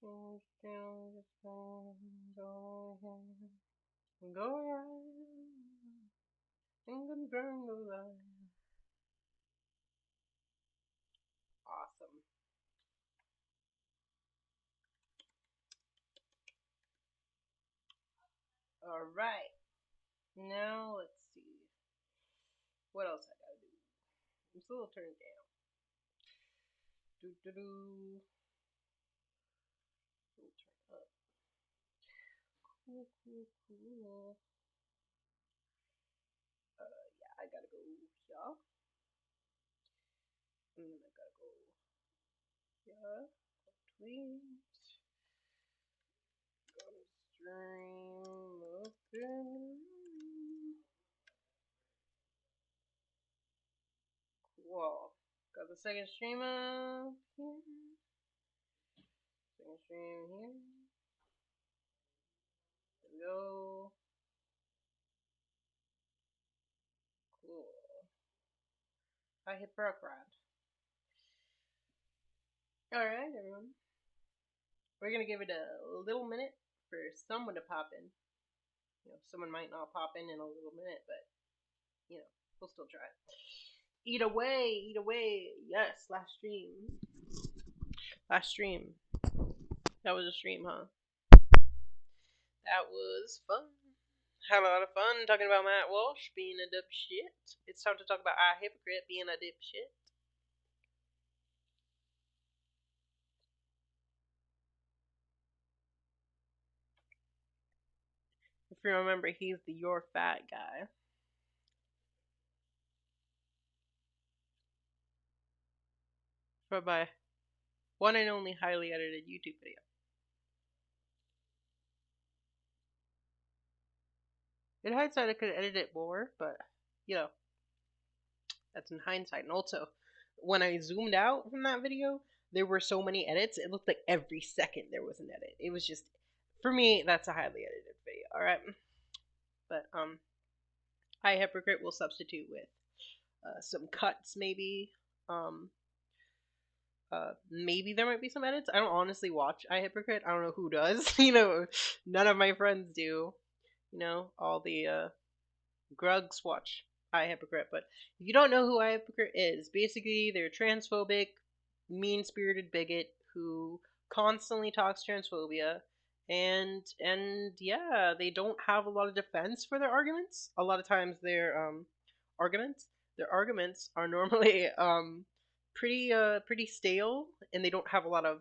Change down the phone, go ahead, go ahead, and go live. Awesome. All right. Now let's see. What else I gotta do? I'm still turned down. Do do do. Still turn up. Cool, cool, cool. Yeah, I gotta go here. And then I gotta go here. Tweet. Go to stream. Open. Cool. Got the second stream up here. Second stream here. There we go. Cool. I hit Brockrat. Alright, everyone. We're gonna give it a little minute for someone to pop in. You know, someone might not pop in a little minute, but, you know, we'll still try. Eat away, eat away. Yes, last stream. Last stream. That was a stream, huh? That was fun. Had a lot of fun talking about Matt Walsh being a dipshit. It's time to talk about I Hypocrite being a dipshit. If you remember, he's the You're Fat guy. For my one and only highly edited YouTube video. In hindsight, I could edit it more, but, you know, that's in hindsight. And also, when I zoomed out from that video, there were so many edits, it looked like every second there was an edit. It was just, for me, that's a highly edited video, alright? But, I Hypocrite will substitute with some cuts, maybe. Maybe there might be some edits. I don't honestly watch I Hypocrite. I don't know who does. You know, none of my friends do. You know, all the Grugs watch I Hypocrite. But if you don't know who I Hypocrite is, basically they're transphobic, mean-spirited bigot who constantly talks transphobia, and yeah, they don't have a lot of defense for their arguments. A lot of times arguments their arguments are normally pretty stale, and they don't have a lot of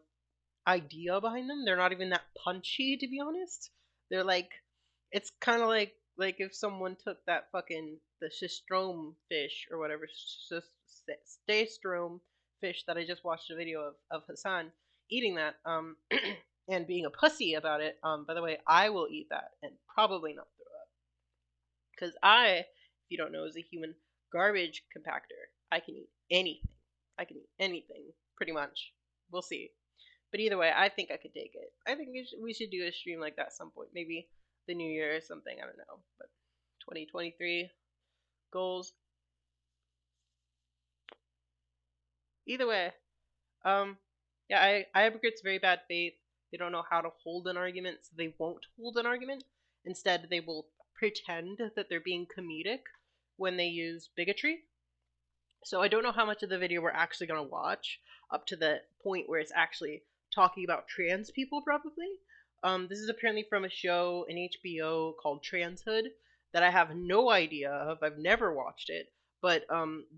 idea behind them. They're not even that punchy, to be honest. They're like, it's kind of like if someone took that fucking the shistrom fish or whatever stastrom fish that I just watched a video of Hassan eating that and being a pussy about it. By the way, I will eat that and probably not throw up because if you don't know, is a human garbage compactor. I can eat anything. I can eat anything pretty much. We'll see. But either way, I think I could take it. I think we should do a stream like that at some point. Maybe the new year or something. I don't know. But 2023 goals. Either way, yeah, I hypocrites very bad faith. They don't know how to hold an argument, so they won't hold an argument. Instead, they will pretend that they're being comedic when they use bigotry. So I don't know how much of the video we're actually going to watch up to the point where it's actually talking about trans people, probably. This is apparently from a show in HBO called Transhood that I have no idea of. I've never watched it, but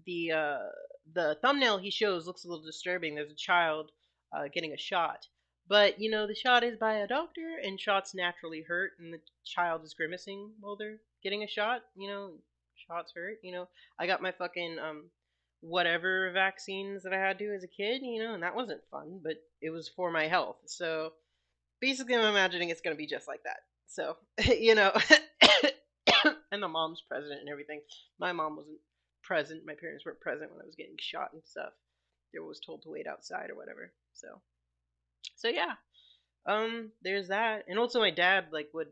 the thumbnail he shows looks a little disturbing. There's a child getting a shot, but you know the shot is by a doctor, and shots naturally hurt, and the child is grimacing while they're getting a shot. You know, shots hurt. You know, I got my fucking whatever vaccines that I had to as a kid, you know, and that wasn't fun, but it was for my health. So basically, I'm imagining it's going to be just like that. So, you know, and the mom's present and everything. My mom wasn't present. My parents weren't present when I was getting shot and stuff. They were always told to wait outside or whatever. So yeah. There's that. And also my dad, like, would,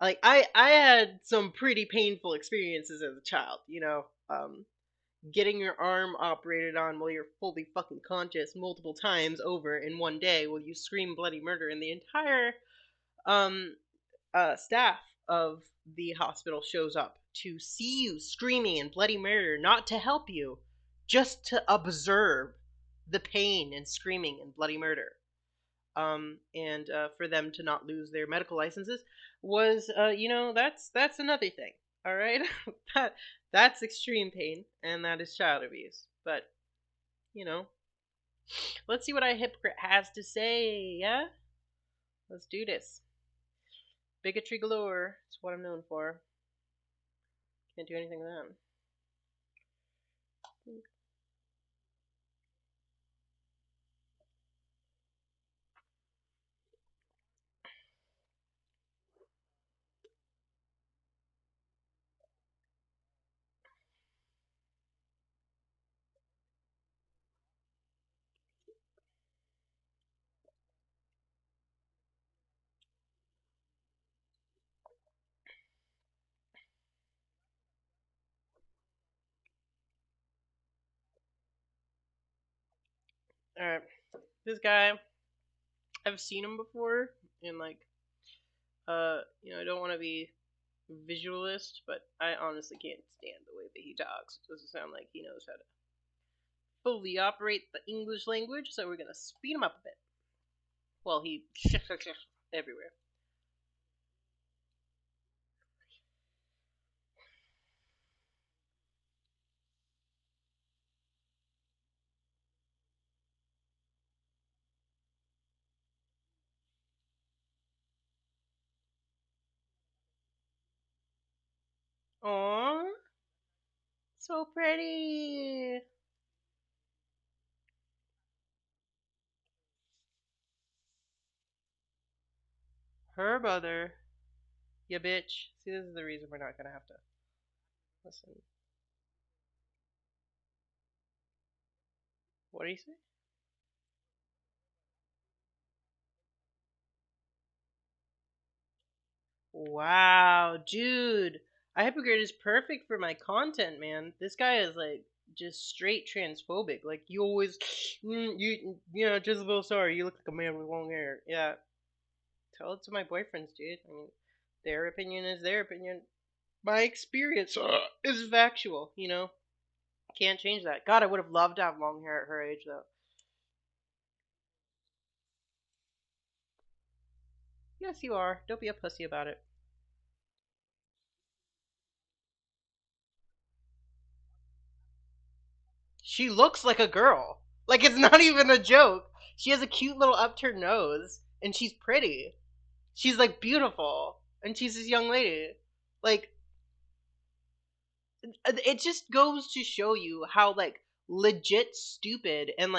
like, I had some pretty painful experiences as a child, you know. getting your arm operated on while you're fully fucking conscious multiple times over in one day while you scream bloody murder, and the entire um staff of the hospital shows up to see you screaming and bloody murder, not to help you, just to observe the pain and screaming and bloody murder. And for them to not lose their medical licenses was, that's another thing. All right, that that's extreme pain, and that is child abuse. But you know, let's see what a hypocrite has to say. Yeah, let's do this. Bigotry galore. That's what I'm known for. Can't do anything with that. All right, this guy, I've seen him before, and I don't want to be visualist, but I honestly can't stand the way that he talks. It doesn't sound like he knows how to fully operate the English language, so we're gonna speed him up a bit. Well, he everywhere. Aww, so pretty. Her brother, ya bitch. See, this is the reason we're not gonna have to listen. What do you say? Wow, dude. I Hypocrite is perfect for my content, man. This guy is like just straight transphobic. Like you always, Jezebel, sorry, you look like a man with long hair. Yeah, tell it to my boyfriends, dude. I mean, their opinion is their opinion. My experience is factual. Can't change that. God, I would have loved to have long hair at her age, though. Yes, you are. Don't be a pussy about it. She looks like a girl. Like it's not even a joke. She has a cute little upturned nose, and she's pretty. She's like beautiful, and she's this young lady. Like it just goes to show you how like legit stupid and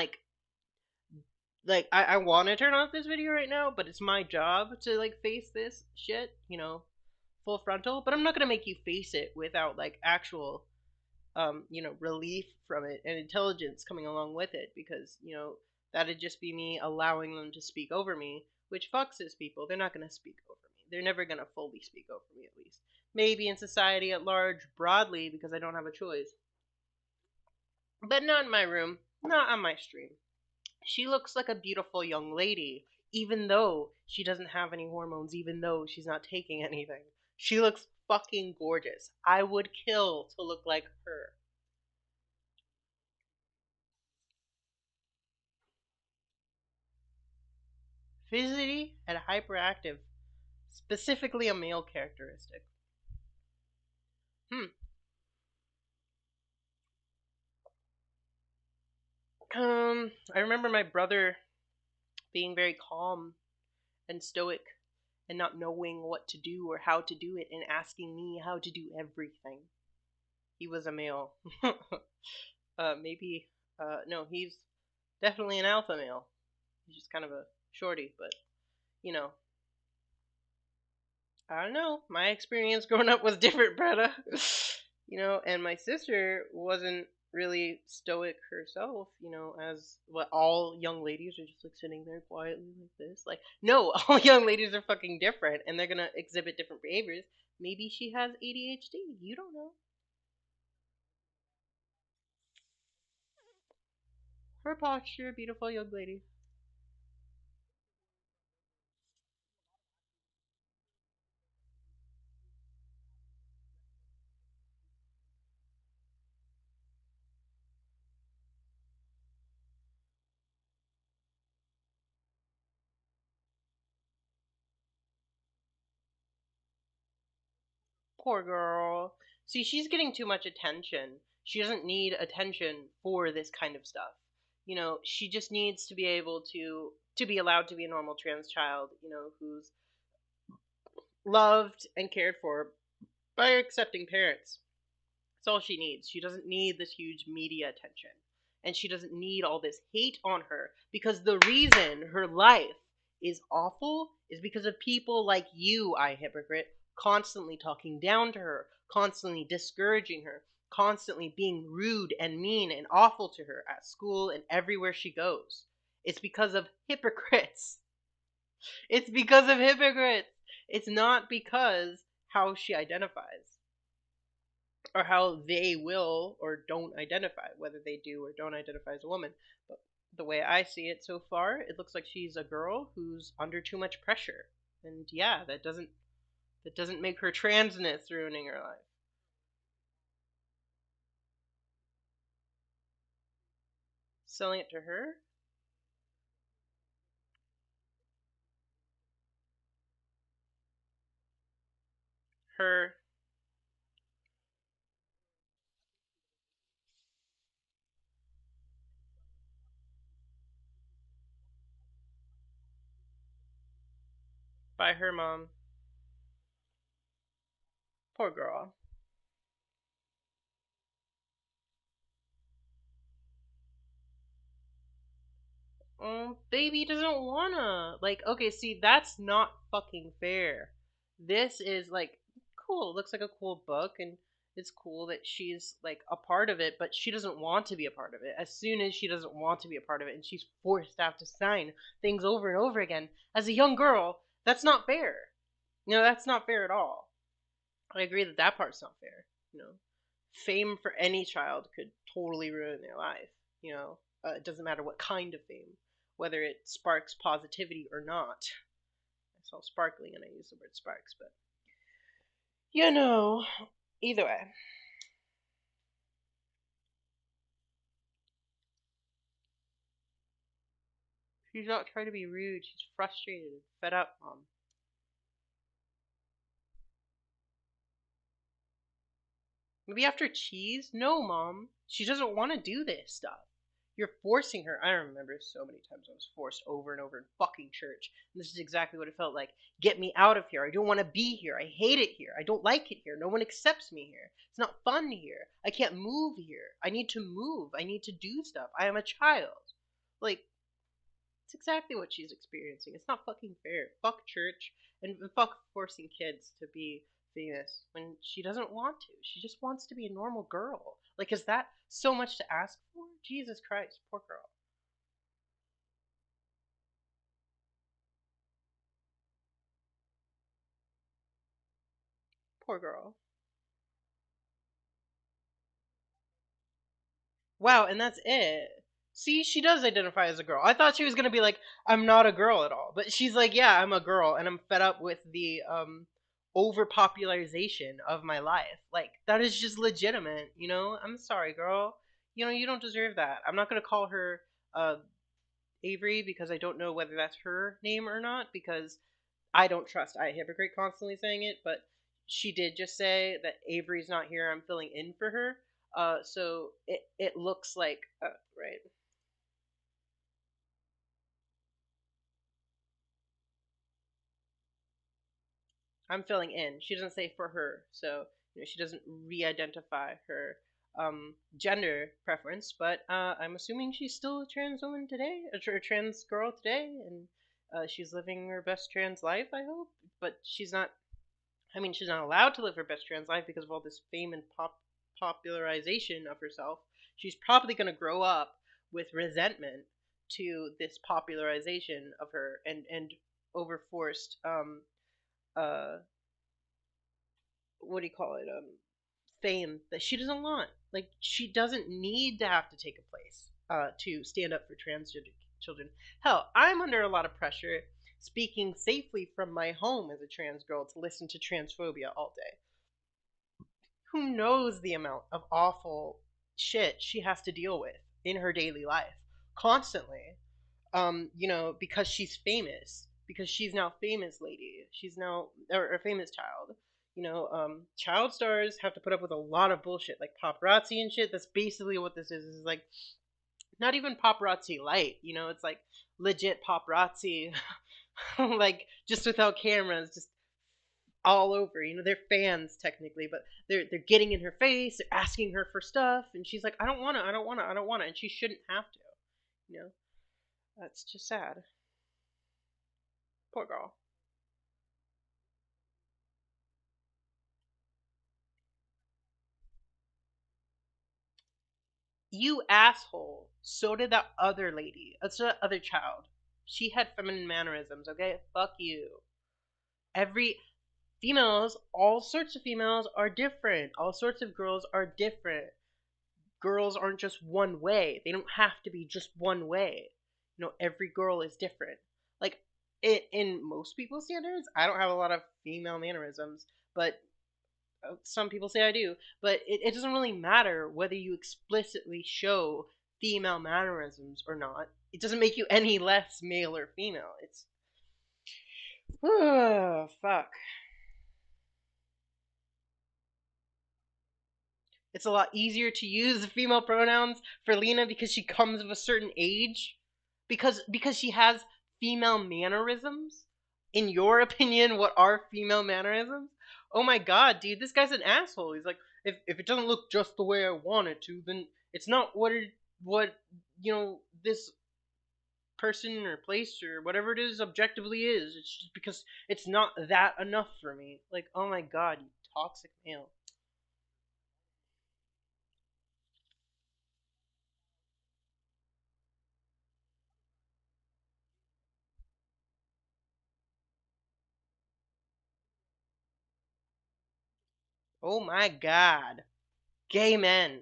I want to turn off this video right now, but it's my job to like face this shit, full frontal. But I'm not gonna make you face it without like actual relief from it and intelligence coming along with it, because that'd just be me allowing them to speak over me, which fucks these people. They're not going to speak over me. They're never going to fully speak over me, at least. Maybe in society at large, broadly, because I don't have a choice. But not in my room, not on my stream. She looks like a beautiful young lady, even though she doesn't have any hormones, even though she's not taking anything. She looks fucking gorgeous. I would kill to look like her. Fidgety and hyperactive, specifically a male characteristic. Hmm. I remember my brother being very calm and stoic and not knowing what to do or how to do it and asking me how to do everything. He was a male. Maybe. No, he's definitely an alpha male. He's just kind of a shorty, but you know, I don't know. My experience growing up was different, brother. And my sister wasn't really stoic herself, as what all young ladies are just like sitting there quietly like this. Like, no, all young ladies are fucking different and they're gonna exhibit different behaviors. Maybe she has ADHD. You don't know. Her posture, beautiful young lady. Poor girl. See, she's getting too much attention. She doesn't need attention for this kind of stuff. She just needs to be able to be allowed to be a normal trans child, who's loved and cared for by her accepting parents. That's all she needs. She doesn't need this huge media attention. And she doesn't need all this hate on her because the reason her life is awful is because of people like you, I hypocrite, constantly talking down to her, constantly discouraging her, constantly being rude and mean and awful to her at school and everywhere she goes. It's because of hypocrites. It's because of hypocrites. It's not because how she identifies or how they will or don't identify, whether they do or don't identify as a woman. But the way I see it so far, it looks like she's a girl who's under too much pressure. And yeah, that doesn't make her transness ruining her life. Selling it to her, her by her mom. Poor girl. Baby doesn't wanna. Like, okay, see, that's not fucking fair. This is like cool. It looks like a cool book, and it's cool that she's like a part of it, but she doesn't want to be a part of it. As soon as she doesn't want to be a part of it, and she's forced to have to sign things over and over again as a young girl, that's not fair. That's not fair at all. I agree that that part's not fair. You know, Fame for any child could totally ruin their life. It doesn't matter what kind of fame, whether it sparks positivity or not. I saw sparkling and I use the word sparks, but you know, either way, she's not trying to be rude. She's frustrated and fed up, mom. Maybe after cheese? No, mom. She doesn't want to do this stuff. You're forcing her. I remember so many times I was forced over and over in fucking church. And this is exactly what it felt like. Get me out of here. I don't want to be here. I hate it here. I don't like it here. No one accepts me here. It's not fun here. I can't move here. I need to move. I need to do stuff. I am a child. Like, it's exactly what she's experiencing. It's not fucking fair. Fuck church and fuck forcing kids to be famous when she doesn't want to. She just wants to be a normal girl. Like, is that so much to ask for? Jesus Christ, poor girl. Poor girl. Wow, and that's it. See, she does identify as a girl. I thought she was gonna be like, I'm not a girl at all. But she's like, yeah, I'm a girl and I'm fed up with the overpopularization of my life. Like, that is just legitimate. I'm sorry, girl. You don't deserve that. I'm not gonna call her uh Avery because I don't know whether that's her name or not, because I don't trust I hypocrite constantly saying it, but she did just say that Avery's not here. I'm filling in for her. So it looks like right. I'm filling in. She doesn't say for her, so she doesn't re-identify her gender preference. But I'm assuming she's still a trans woman today, a trans girl today, and she's living her best trans life. I hope, but she's not. I mean, she's not allowed to live her best trans life because of all this fame and popularization of herself. She's probably going to grow up with resentment to this popularization of her and overforced uh what do you call it, fame that she doesn't want. Like, she doesn't need to have to take a place. to stand up for transgender children. Hell, I'm under a lot of pressure speaking safely from my home as a trans girl to listen to transphobia all day. Who knows the amount of awful shit she has to deal with in her daily life constantly, because she's famous, because she's now famous lady, she's now or a famous child. Child stars have to put up with a lot of bullshit like paparazzi and shit. That's basically what this is like not even paparazzi light, it's like legit paparazzi, like just without cameras, just all over. They're fans technically, but they're getting in her face, they're asking her for stuff, and she's like, I don't wanna, I don't wanna, I don't wanna, and she shouldn't have to. You know, that's just sad. Poor girl. You asshole. So did that other lady. That's that other child. She had feminine mannerisms, okay? Fuck you. Every females, all sorts of females are different. All sorts of girls are different. Girls aren't just one way. They don't have to be just one way. Every girl is different. Like in most people's standards, I don't have a lot of female mannerisms, but some people say I do. But it doesn't really matter whether you explicitly show female mannerisms or not. It doesn't make you any less male or female. It's fuck. It's a lot easier to use female pronouns for Lena because she comes of a certain age. Because she has female mannerisms. In your opinion, what are female mannerisms? Oh my god, dude, this guy's an asshole. He's like, if it doesn't look just the way I want it to, then it's not what this person or place or whatever it is objectively is. It's just because it's not that enough for me. Like, oh my god, you toxic male. Oh my god. Gay men.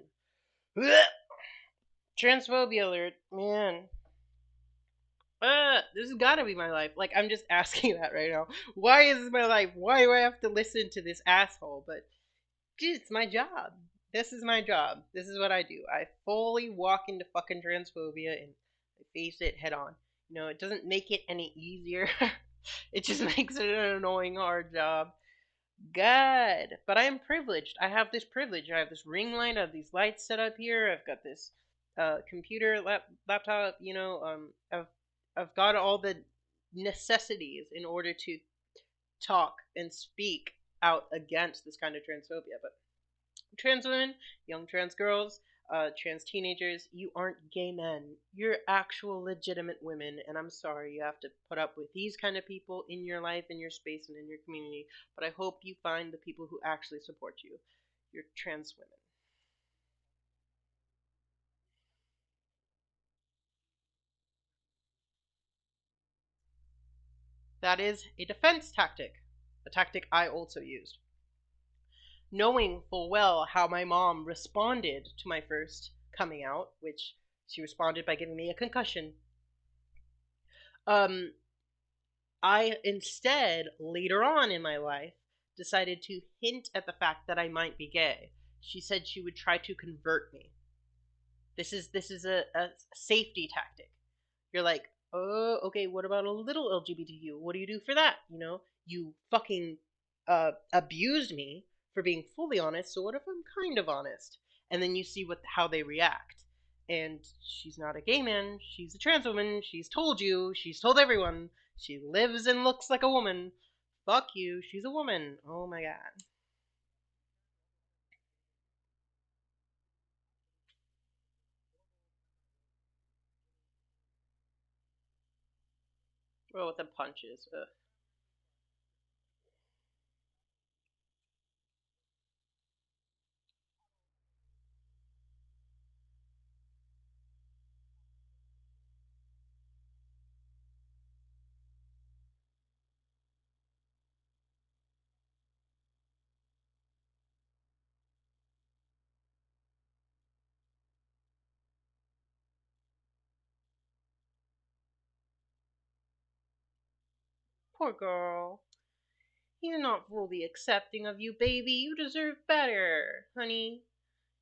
Ugh. Transphobia alert, man. This has got to be my life. Like, I'm just asking that right now. Why is this my life? Why do I have to listen to this asshole? But, dude, it's my job. This is my job. This is what I do. I fully walk into fucking transphobia and I face it head on. It doesn't make it any easier. It just makes it an annoying, hard job. God, but I am privileged. I have this privilege. I have this ring light. I have these lights set up here. I've got this computer, laptop. I've got all the necessities in order to talk and speak out against this kind of transphobia. But trans women, young trans girls, trans teenagers, you aren't gay men. You're actual legitimate women, and I'm sorry you have to put up with these kind of people in your life, in your space, and in your community. But I hope you find the people who actually support you. You're trans women. That is a defense tactic, a tactic I also used. Knowing full well how my mom responded to my first coming out, which she responded by giving me a concussion. Um, I instead, later on in my life, decided to hint at the fact that I might be gay. She said she would try to convert me. This is a safety tactic. You're like, oh, okay, what about a little LGBTQ? What do you do for that? You fucking abused me for being fully honest, so what if I'm kind of honest? And then you see how they react. And she's not a gay man, she's a trans woman, she's told you, she's told everyone, she lives and looks like a woman. Fuck you, she's a woman. Oh my god. Well, with the punches. Ugh. Poor girl. He's not fully accepting of you, baby. You deserve better, honey.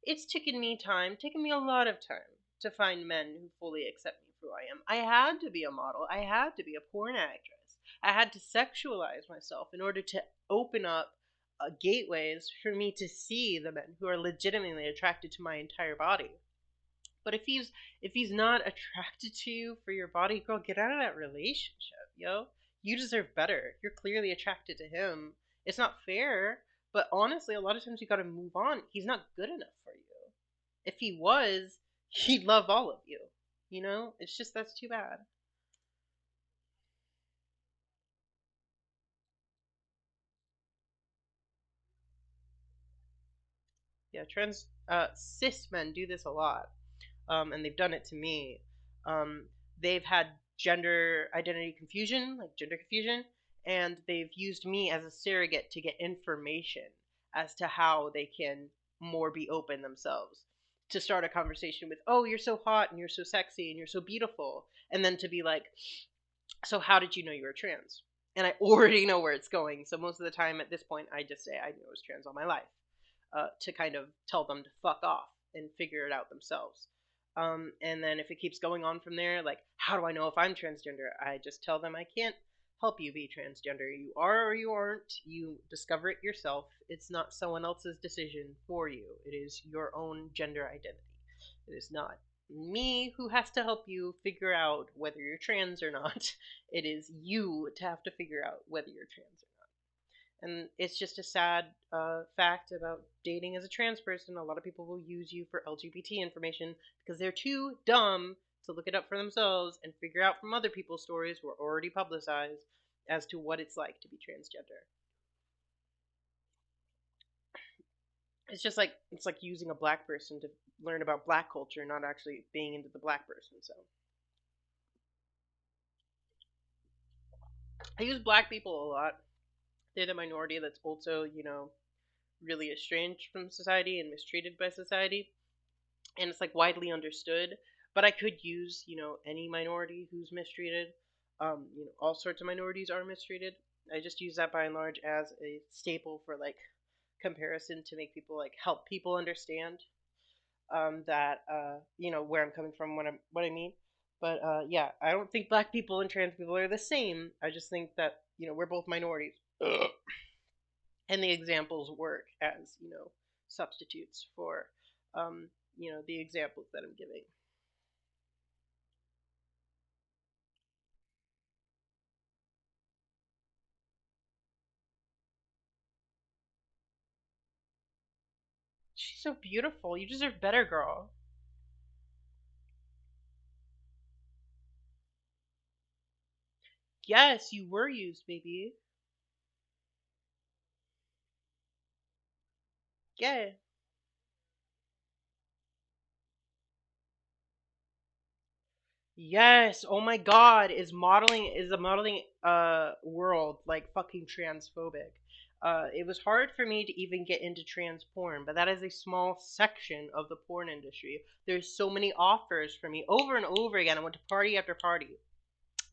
It's taken me a lot of time to find men who fully accept me for who I am. I had to be a model. I had to be a porn actress. I had to sexualize myself in order to open up gateways for me to see the men who are legitimately attracted to my entire body. But if he's not attracted to you for your body, girl, get out of that relationship, yo. You deserve better. You're clearly attracted to him. It's not fair, but honestly, a lot of times you gotta move on. He's not good enough for you. If he was, he'd love all of you. You know? It's just that's too bad. Yeah, cis men do this a lot. And they've done it to me. Um, they've had gender identity confusion, like gender confusion, and they've used me as a surrogate to get information as to how they can more be open themselves. To start a conversation with, oh, you're so hot and you're so sexy and you're so beautiful, and then to be like, so how did you know you were trans? And I already know where it's going. So most of the time at this point, I just say I knew I was trans all my life, to kind of tell them to fuck off and figure it out themselves. And then if it keeps going on from there, like, how do I know if I'm transgender? I just tell them I can't help you be transgender. You are or you aren't. You discover it yourself. It's not someone else's decision for you. It is your own gender identity. It is not me who has to help you figure out whether you're trans or not. It is you to have to figure out whether you're trans or not. And it's just a sad fact about dating as a trans person. A lot of people will use you for LGBT information because they're too dumb to look it up for themselves and figure out from other people's stories who are already publicized as to what it's like to be transgender. It's like using a black person to learn about black culture, not actually being into the black person. So I use black people a lot. They're the minority that's also, really estranged from society and mistreated by society. And it's like widely understood. But I could use, any minority who's mistreated. All sorts of minorities are mistreated. I just use that by and large as a staple for like comparison to make people like help people understand that where I'm coming from, what I mean. But yeah, I don't think black people and trans people are the same. I just think that we're both minorities. And the examples work as substitutes for the examples that I'm giving. She's so beautiful. You deserve better, girl. Yes, you were used, baby. Yeah. Yes. Oh my God. Is the modeling world like fucking transphobic? It was hard for me to even get into trans porn, but that is a small section of the porn industry. There's so many offers for me over and over again. I went to party after party.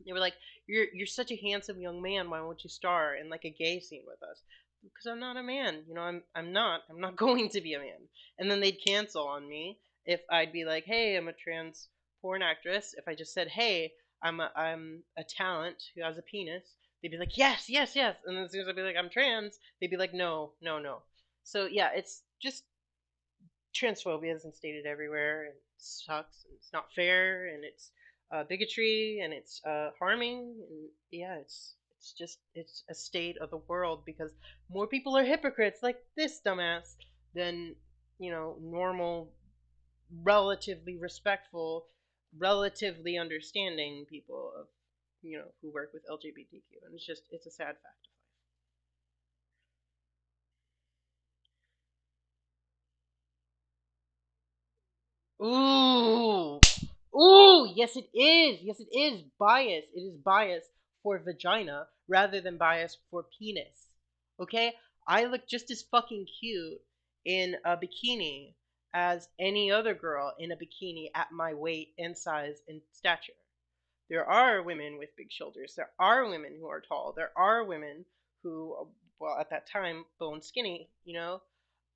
They were like, "You're such a handsome young man. Why won't you star in like a gay scene with us?" Because I'm not a man. I'm not going to be a man. And then they'd cancel on me if I'd be like, "Hey, I'm a trans porn actress." If I just said, "Hey, I'm a talent who has a penis," they'd be like, "Yes, yes, yes." And then as soon as I'd be like, "I'm trans," they'd be like, "No, no, no." So yeah, it's just transphobia is instated everywhere and it sucks and it's not fair and it's bigotry and it's harming and yeah, it's a state of the world because more people are hypocrites like this dumbass than normal, relatively respectful, relatively understanding people of who work with LGBTQ, and it's a sad fact. Ooh. Ooh, yes it is. Yes it is bias. It is bias for vagina rather than bias for penis. Okay? I look just as fucking cute in a bikini as any other girl in a bikini at my weight and size and stature. There are women with big shoulders. There are women who are tall. There are women who, well, at that time, bone skinny,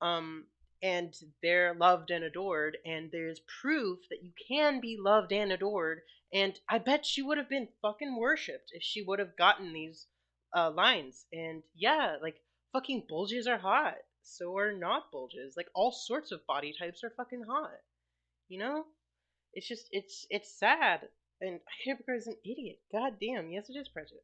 um, and they're loved and adored. And there's proof that you can be loved and adored. And I bet she would have been fucking worshipped if she would have gotten these lines. And yeah, like fucking bulges are hot. So are not bulges. Like all sorts of body types are fucking hot. You know? It's just it's sad. And Hypocrite is an idiot. God damn, yes it is prejudice.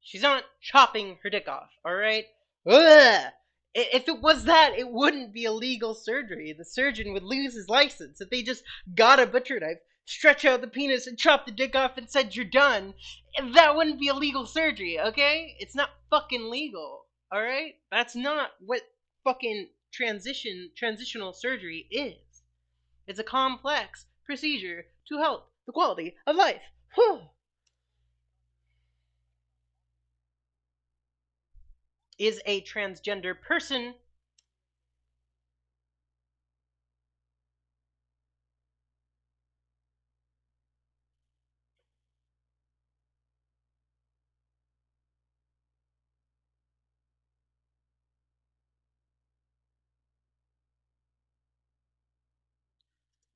She's not chopping her dick off, alright? Ugh! If it was that, it wouldn't be a legal surgery. The surgeon would lose his license. If they just got a butcher knife, stretch out the penis, and chop the dick off and said you're done, that wouldn't be a legal surgery, okay? It's not fucking legal, alright? That's not what fucking transitional surgery is. It's a complex procedure to help the quality of life. Is a transgender person.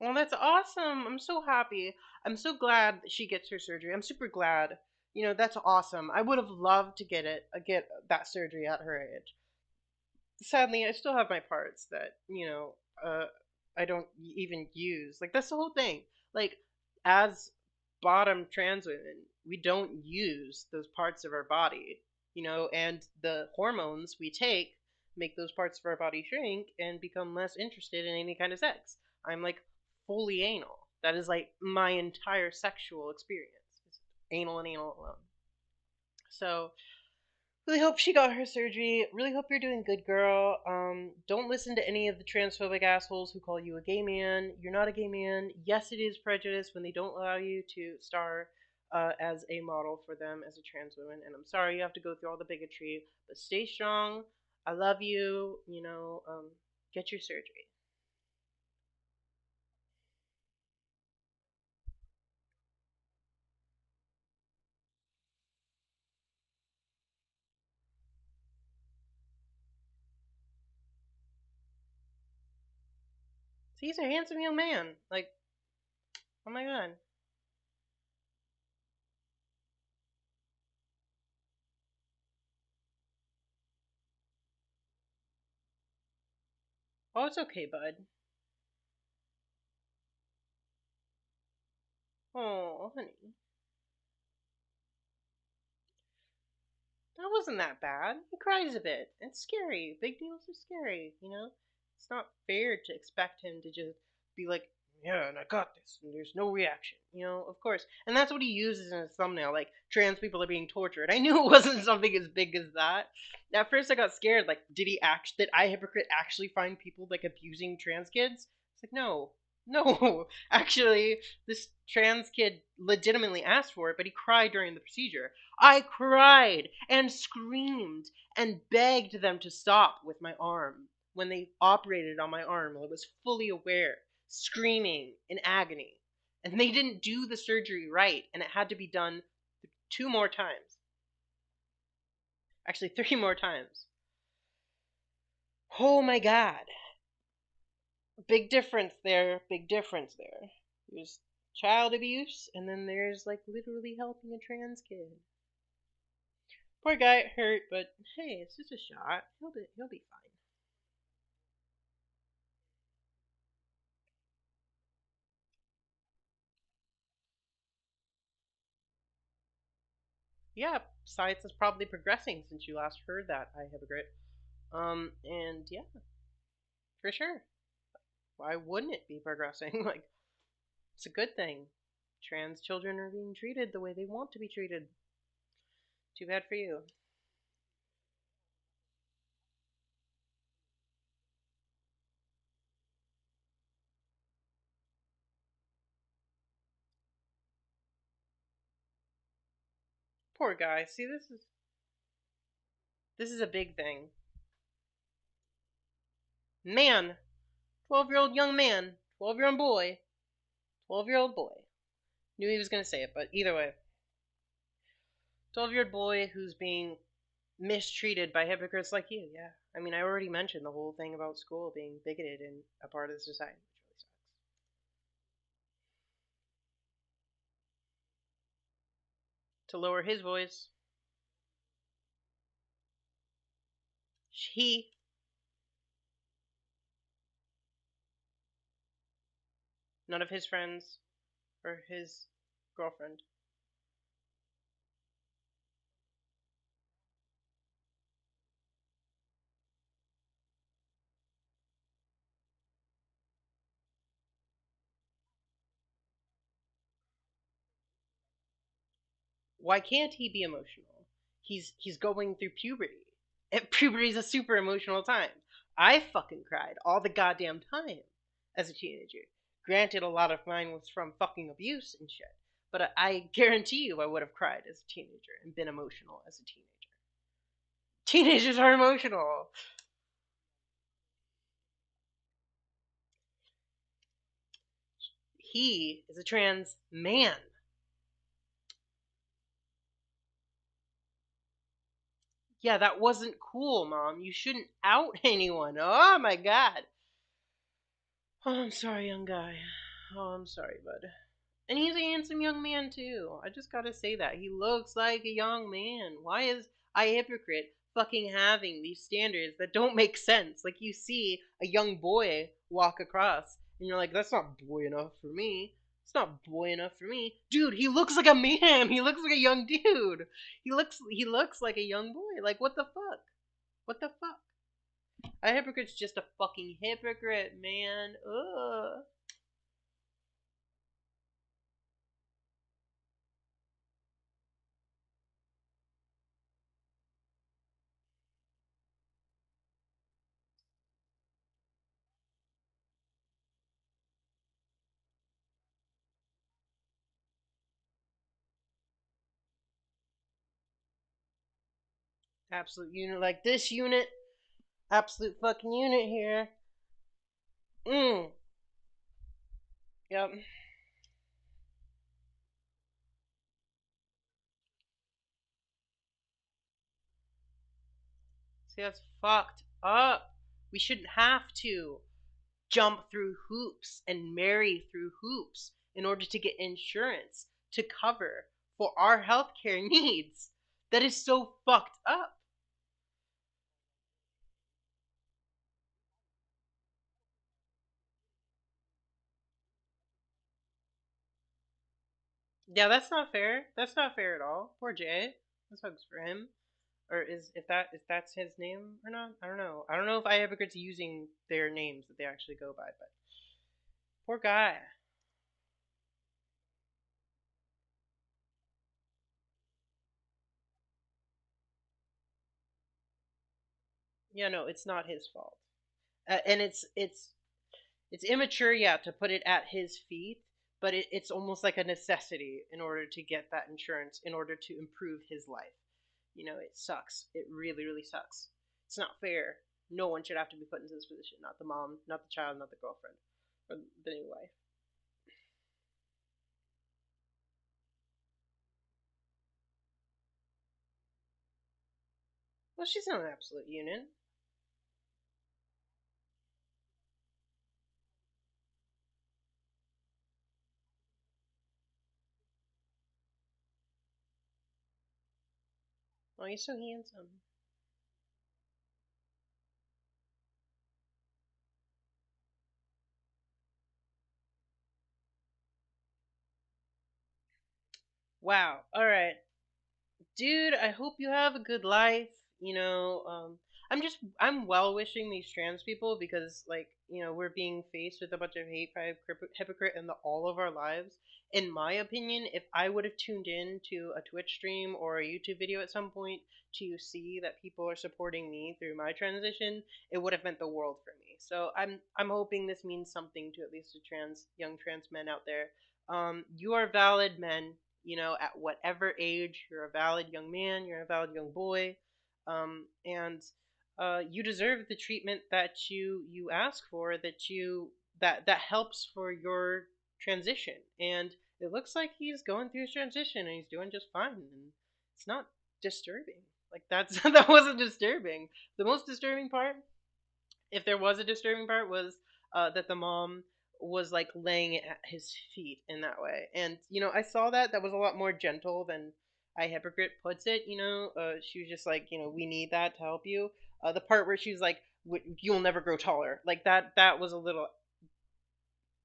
Well, that's awesome. I'm so happy. I'm so glad that she gets her surgery. I'm super glad. That's awesome. I would have loved to get that surgery at her age. Sadly, I still have my parts that I don't even use. Like that's the whole thing. Like as bottom trans women, we don't use those parts of our body, and the hormones we take make those parts of our body shrink and become less interested in any kind of sex. I'm like fully anal. That is like my entire sexual experience. It's anal and anal alone. So really hope she got her surgery. Really hope you're doing good, girl. Don't listen to any of the transphobic assholes who call you a gay man. You're not a gay man. Yes, it is prejudice when they don't allow you to star as a model for them as a trans woman. And I'm sorry you have to go through all the bigotry, but stay strong. I love you. Get your surgery. See, he's a handsome young man. Like, oh my god. Oh, it's okay, bud. Oh, honey. That wasn't that bad. He cries a bit. It's scary. Big deals are scary. It's not fair to expect him to just be like, yeah, and I got this, and there's no reaction. Of course. And that's what he uses in his thumbnail, like, trans people are being tortured. I knew it wasn't something as big as that. At first I got scared, like, did I Hypocrite actually find people, like, abusing trans kids? It's like, no. No, actually, this trans kid legitimately asked for it, but he cried during the procedure. I cried and screamed and begged them to stop with my arm when they operated on my arm while I was fully aware, screaming in agony. And they didn't do the surgery right, and it had to be done 2 more times. Actually, 3 more times. Oh my god. Big difference there. Big difference there. There's child abuse, and then there's like literally helping a trans kid. Poor guy hurt, but hey, it's just a shot. He'll be fine. Yeah, science is probably progressing since you last heard that, I hypocrite. And yeah, for sure. Why wouldn't it be progressing? Like, it's a good thing. Trans children are being treated the way they want to be treated. Too bad for you. Poor guy. See, this is a big thing. Man, 12-year-old young man, 12-year-old boy, 12-year-old boy. Knew he was gonna say it, but either way, 12-year-old boy who's being mistreated by hypocrites like you. Yeah, I mean, I already mentioned the whole thing about school being bigoted and a part of the society, which really sucks. To lower his voice, he, none of his friends or his girlfriend. Why can't he be emotional? He's going through puberty. Puberty is a super emotional time. I fucking cried all the goddamn time as a teenager. Granted, a lot of mine was from fucking abuse and shit, but I guarantee you I would have cried as a teenager and been emotional as a teenager. Teenagers are emotional. He is a trans man. Yeah, that wasn't cool, Mom. You shouldn't out anyone. Oh my god. Oh, I'm sorry, young guy. Oh, I'm sorry, bud. And he's a handsome young man, too. I just gotta say that. He looks like a young man. Why is I hypocrite fucking having these standards that don't make sense? Like, you see a young boy walk across, and you're like, that's not boy enough for me. It's not boy enough for me. Dude, he looks like a man. He looks like a young dude. He looks like a young boy. Like, what the fuck? What the fuck? A hypocrite's just a fucking hypocrite, man. Ugh. Absolute unit like this unit. Absolute fucking unit here. Mm. Yep. See, that's fucked up. We shouldn't have to jump through hoops and marry through hoops in order to get insurance to cover for our healthcare needs. That is so fucked up. Yeah, that's not fair. That's not fair at all. Poor Jay. That sucks for him. Or is if that's his name or not? I don't know. I don't know if I hypocrites using their names that they actually go by, but poor guy. Yeah, no, it's not his fault. And it's immature, yeah, to put it at his feet, but it's almost like a necessity in order to get that insurance in order to improve his life. It sucks. It really, really sucks. It's not fair. No one should have to be put into this position. Not the mom, not the child, not the girlfriend, or the new wife. Well, she's not an absolute unit. Oh, he's so handsome. Wow. All right, dude, I hope you have a good life. I'm well wishing these trans people because, like, we're being faced with a bunch of hate by hypocrite in all of our lives. In my opinion, if I would have tuned in to a Twitch stream or a YouTube video at some point to see that people are supporting me through my transition, it would have meant the world for me. So I'm hoping this means something to at least the young trans men out there. You are valid men. at whatever age, you're a valid young man, you're a valid young boy, and you deserve the treatment that you ask for, that helps for your transition. And it looks like he's going through his transition and he's doing just fine. And it's not disturbing. Like that's that wasn't disturbing. The most disturbing part, if there was a disturbing part, was that the mom was like laying at his feet in that way. And I saw that was a lot more gentle than I hypocrite puts it. She was just like, we need that to help you. The part where she's like, "You'll never grow taller," like that was a little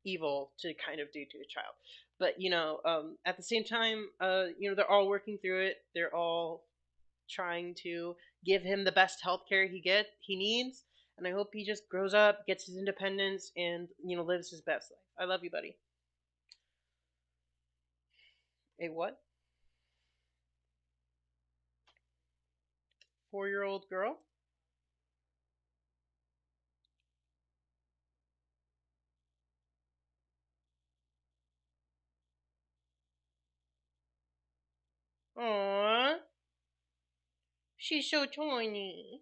evil to kind of do to a child. But at the same time, they're all working through it. They're all trying to give him the best healthcare he needs, and I hope he just grows up, gets his independence, and lives his best life. I love you, buddy. A what? 4-year-old girl? Aww, she's so tiny.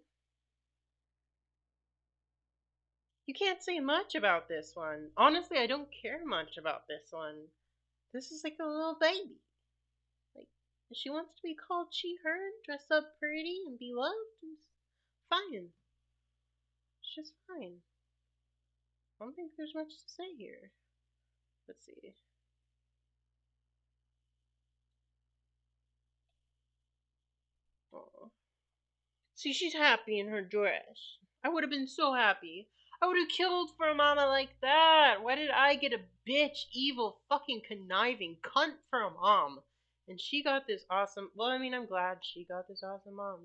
You can't say much about this one. Honestly, I don't care much about this one. This is like a little baby. Like, if she wants to be called she, her, dress up pretty, and be loved, it's fine. It's just fine. I don't think there's much to say here. Let's see. Aw. See, she's happy in her dress. I would have been so happy. I would have killed for a mama like that. Why did I get a bitch, evil, fucking conniving cunt for a mom? And she got this awesome. Well, I mean, I'm glad she got this awesome mom.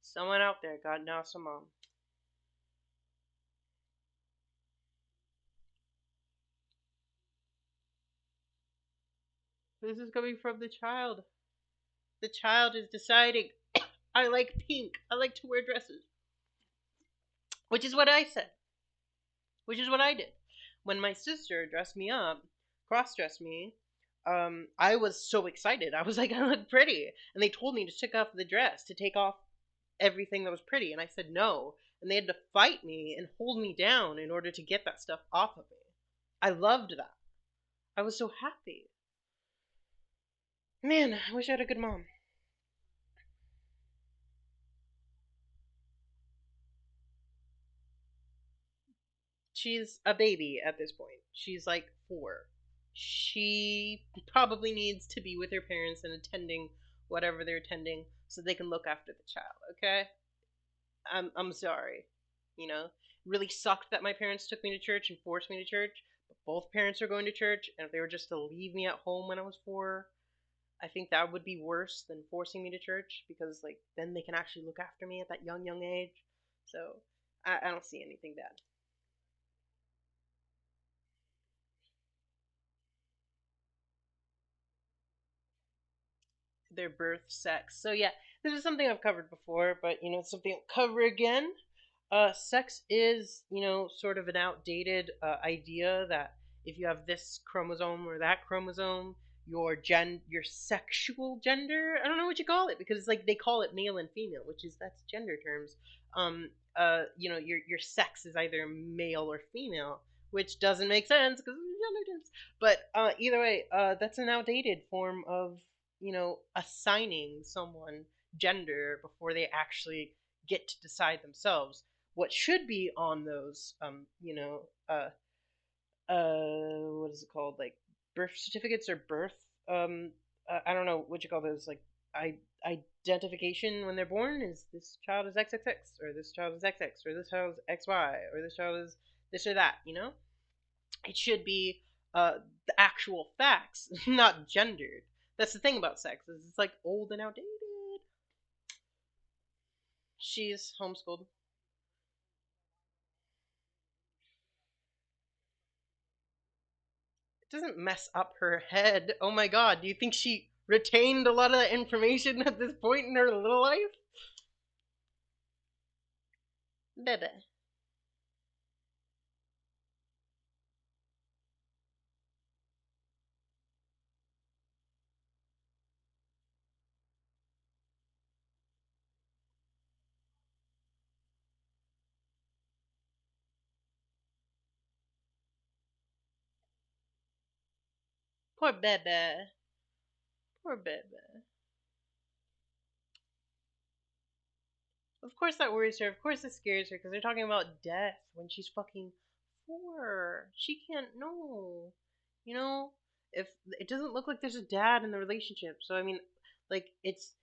Someone out there got an awesome mom. This is coming from the child. The child is deciding, I like pink. I like to wear dresses. Which is what I said. Which is what I did. When my sister dressed me up, cross dressed me, I was so excited. I was like, I look pretty. And they told me to take off the dress, to take off everything that was pretty. And I said no. And they had to fight me and hold me down in order to get that stuff off of me. I loved that. I was so happy. Man, I wish I had a good mom. She's a baby at this point. She's like 4. She probably needs to be with her parents and attending whatever they're attending so they can look after the child, okay? I'm sorry. It really sucked that my parents took me to church and forced me to church, but both parents are going to church, and if they were just to leave me at home when I was 4, I think that would be worse than forcing me to church, because like then they can actually look after me at that young age. So I don't see anything bad. Their birth sex. So yeah, this is something I've covered before, but it's something I'll cover again. Sex is sort of an outdated idea that if you have this chromosome or that chromosome, your sexual gender, I don't know what you call it, because it's like they call it male and female, which is that's gender terms. Your sex is either male or female, which doesn't make sense because gender terms. But either way, that's an outdated form of assigning someone gender before they actually get to decide themselves. What should be on those, what is it called? Like birth certificates or birth, I don't know what you call those, like identification when they're born, is this child is XXX, or this child is XX, or this child is XY, or this child is this or that. It should be the actual facts, not gendered. That's the thing about sex, is it's like old and outdated. She's homeschooled. It doesn't mess up her head. Oh my god, do you think she retained a lot of that information at this point in her little life? Bebe. Poor Bebe. Poor Bebe. Of course that worries her. Of course it scares her because they're talking about death when she's fucking 4. She can't know. You know, if it doesn't look like there's a dad in the relationship. So I mean, like it's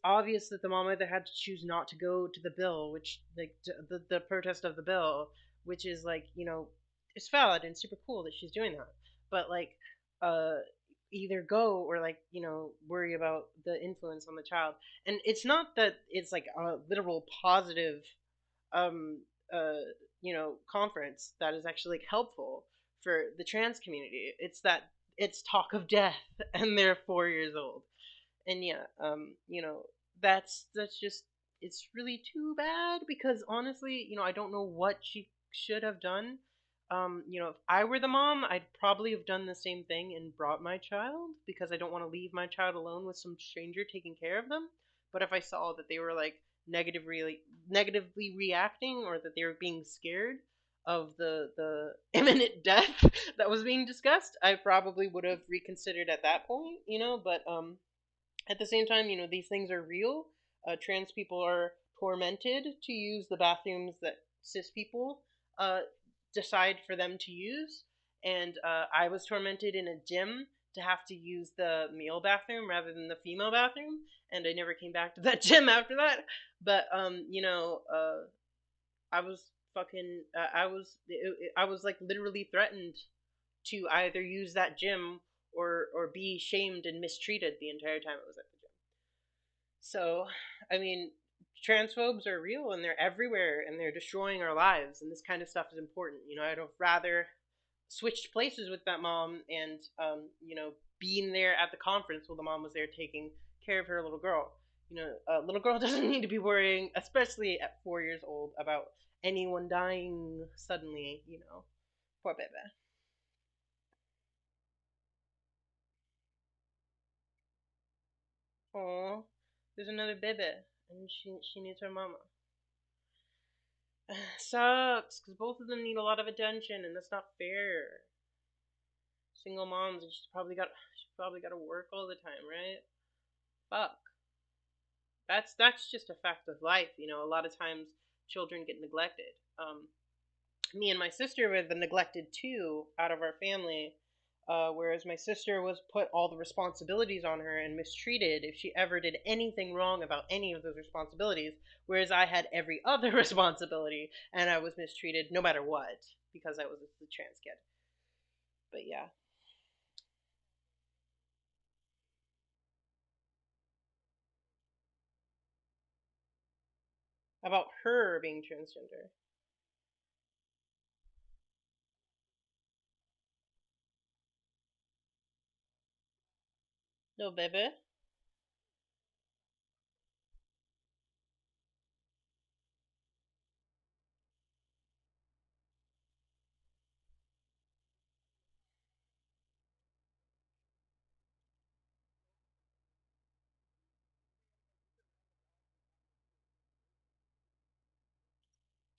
obvious that the mom either had to choose not to go to the bill, which like the protest of the bill, which is like it's valid and super cool that she's doing that. But like uh either go or like worry about the influence on the child. And it's not that it's like a literal positive um conference that is actually like helpful for the trans community. It's that it's talk of death and they're 4 years old. And yeah, that's just it's really too bad because honestly, I don't know what she should have done. If I were the mom, I'd probably have done the same thing and brought my child because I don't want to leave my child alone with some stranger taking care of them. But if I saw that they were like negatively reacting or that they were being scared of the imminent death that was being discussed, I probably would have reconsidered at that point, but at the same time, these things are real. Trans people are tormented to use the bathrooms that cis people uh, decide for them to use. And I was tormented in a gym to have to use the male bathroom rather than the female bathroom. And I never came back to that gym after that. But, I was I was like literally threatened to either use that gym or be shamed and mistreated the entire time I was at the gym. So, I mean, transphobes are real and they're everywhere and they're destroying our lives, and this kind of stuff is important. I'd have rather switched places with that mom and, being there at the conference while the mom was there taking care of her little girl. A little girl doesn't need to be worrying, especially at 4 years old, about anyone dying suddenly. Poor baby. Oh, there's another baby, and she needs her mama. Sucks, because both of them need a lot of attention, and that's not fair. Single moms, and she's probably got to work all the time, right? Fuck. That's just a fact of life. A lot of times children get neglected. Me and my sister were the neglected two out of our family, whereas my sister was put all the responsibilities on her and mistreated if she ever did anything wrong about any of those responsibilities, whereas I had every other responsibility and I was mistreated no matter what because I was a trans kid. But yeah, about her being transgender. No, baby.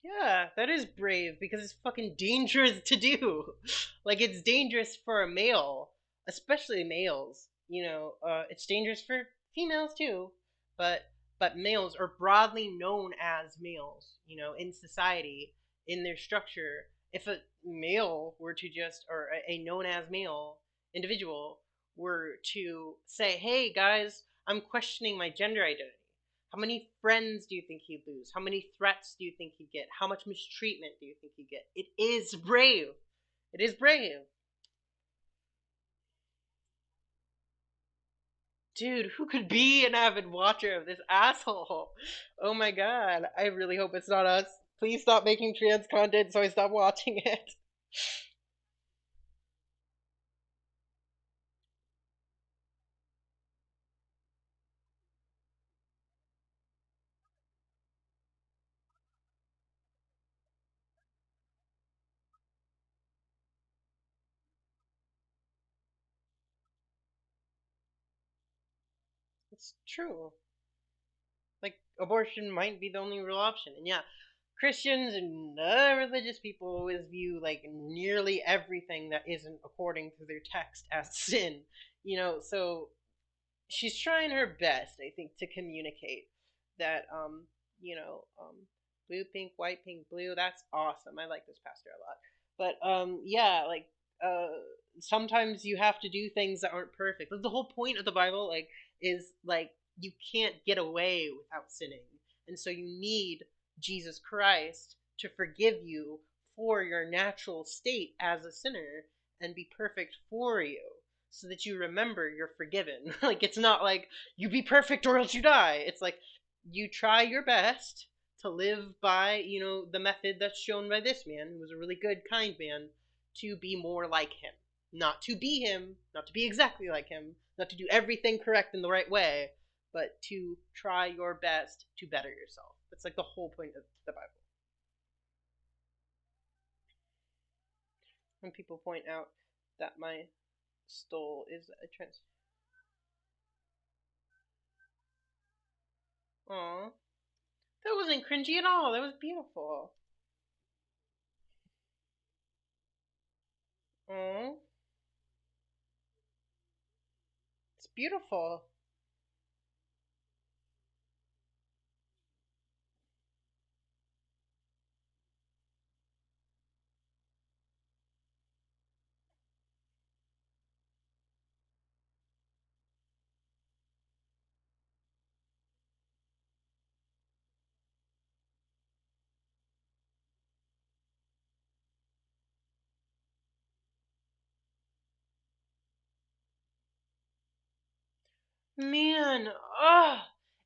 Yeah, that is brave because it's fucking dangerous to do. Like it's dangerous for a male, especially males. It's dangerous for females too, but males are broadly known as males. In society, in their structure. If a male were to just, or a known as male individual were to say, "Hey guys, I'm questioning my gender identity." How many friends do you think he'd lose? How many threats do you think he'd get? How much mistreatment do you think he'd get? It is brave. It is brave. Dude, who could be an avid watcher of this asshole? Oh my god. I really hope it's not us. Please stop making trans content so I stop watching it. It's true. Like, abortion might be the only real option. And yeah, Christians and other religious people always view like nearly everything that isn't according to their text as sin. So she's trying her best, I think, to communicate that blue, pink, white, pink, blue. That's awesome. I like this pastor a lot. But yeah, like uh, sometimes you have to do things that aren't perfect. But the whole point of the Bible, like, is like you can't get away without sinning, and so you need Jesus Christ to forgive you for your natural state as a sinner and be perfect for you so that you remember you're forgiven. Like, it's not like you be perfect or else you die. It's like you try your best to live by, the method that's shown by this man, who was a really good, kind man, to be more like him. Not to be him, not to be exactly like him, not to do everything correct in the right way, but to try your best to better yourself. That's like the whole point of the Bible. When people point out that my stole is a trans. Aw, that wasn't cringy at all. That was beautiful. Aw, it's beautiful. Man, ugh.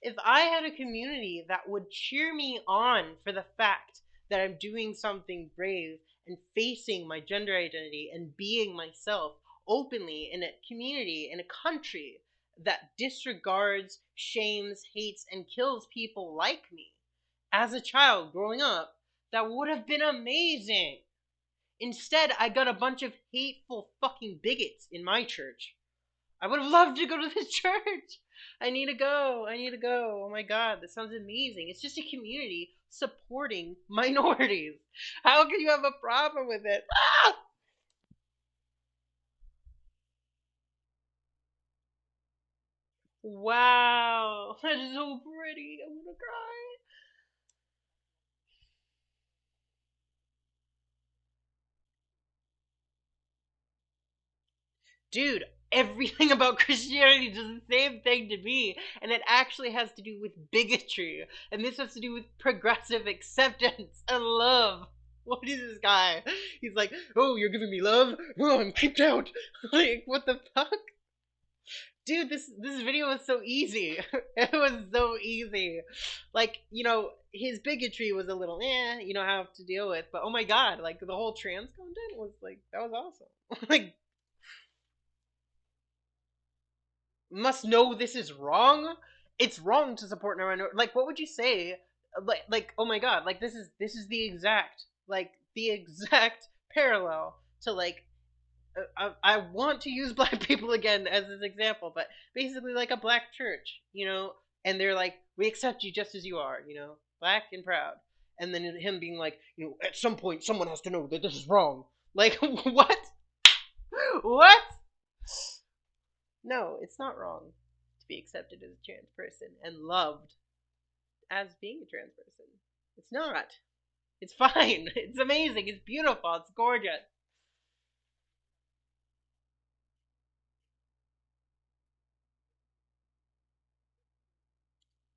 If I had a community that would cheer me on for the fact that I'm doing something brave and facing my gender identity and being myself openly in a community, in a country that disregards, shames, hates, and kills people like me as a child growing up, that would have been amazing. Instead, I got a bunch of hateful fucking bigots in my church. I would have loved to go to this church. I need to go. I need to go. Oh my god, this sounds amazing. It's just a community supporting minorities. How can you have a problem with it? Ah! Wow, that is so pretty. I'm gonna cry. Dude, everything about Christianity does the same thing to me, and it actually has to do with bigotry, and this has to do with progressive acceptance and love. What is this guy? He's like, oh, you're giving me love? Oh, I'm creeped out. Like, what the fuck? Dude, this video was so easy. It was so easy. Like, his bigotry was a little have to deal with, but oh my god, like the whole trans content was like that was awesome. Like, must know this is wrong. It's wrong to support no. Like, what would you say? Oh my god, like this is the exact parallel to like I want to use black people again as this example, but basically like a black church, and they're like, we accept you just as you are, black and proud, and then him being like, at some point someone has to know that this is wrong. Like, what? What? No, it's not wrong to be accepted as a trans person and loved as being a trans person. It's not. It's fine. It's amazing. It's beautiful. It's gorgeous.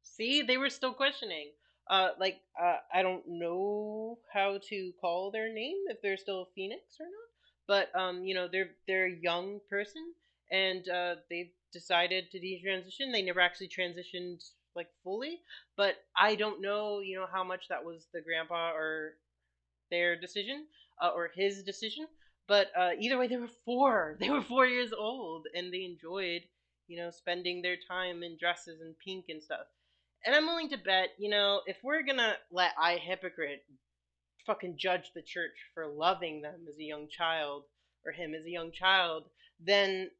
See, they were still questioning. I don't know how to call their name if they're still Phoenix or not. But they're a young person, and they decided to detransition. They never actually transitioned like fully, but I don't know, how much that was the grandpa or their decision, or his decision. But either way, they were four. They were 4 years old, and they enjoyed, spending their time in dresses and pink and stuff. And I'm willing to bet, if we're gonna let I hypocrite fucking judge the church for loving them as a young child, or him as a young child, then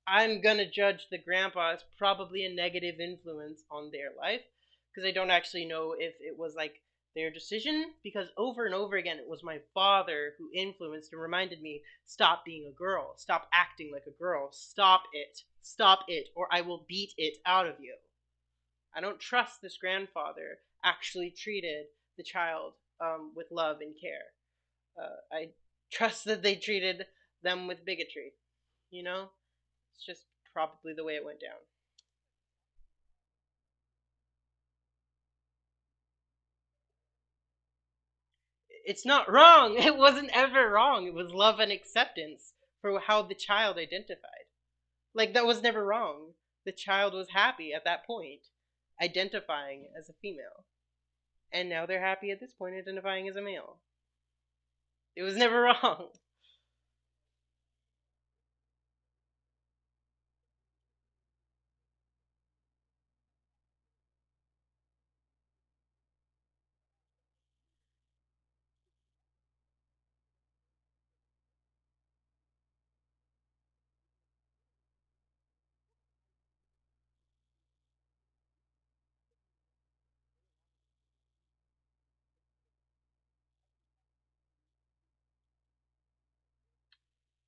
I'm gonna judge the grandpa as probably a negative influence on their life, because I don't actually know if it was like their decision, because over and over again it was my father who influenced and reminded me, stop being a girl, stop acting like a girl, stop it, or I will beat it out of you. I don't trust this grandfather actually treated the child with love and care. I trust that they treated them with bigotry. You know, it's just probably the way it went down. It's not wrong. It wasn't ever wrong. It was love and acceptance for how the child identified. Like, that was never wrong. The child was happy at that point, identifying as a female. And now they're happy at this point, identifying as a male. It was never wrong.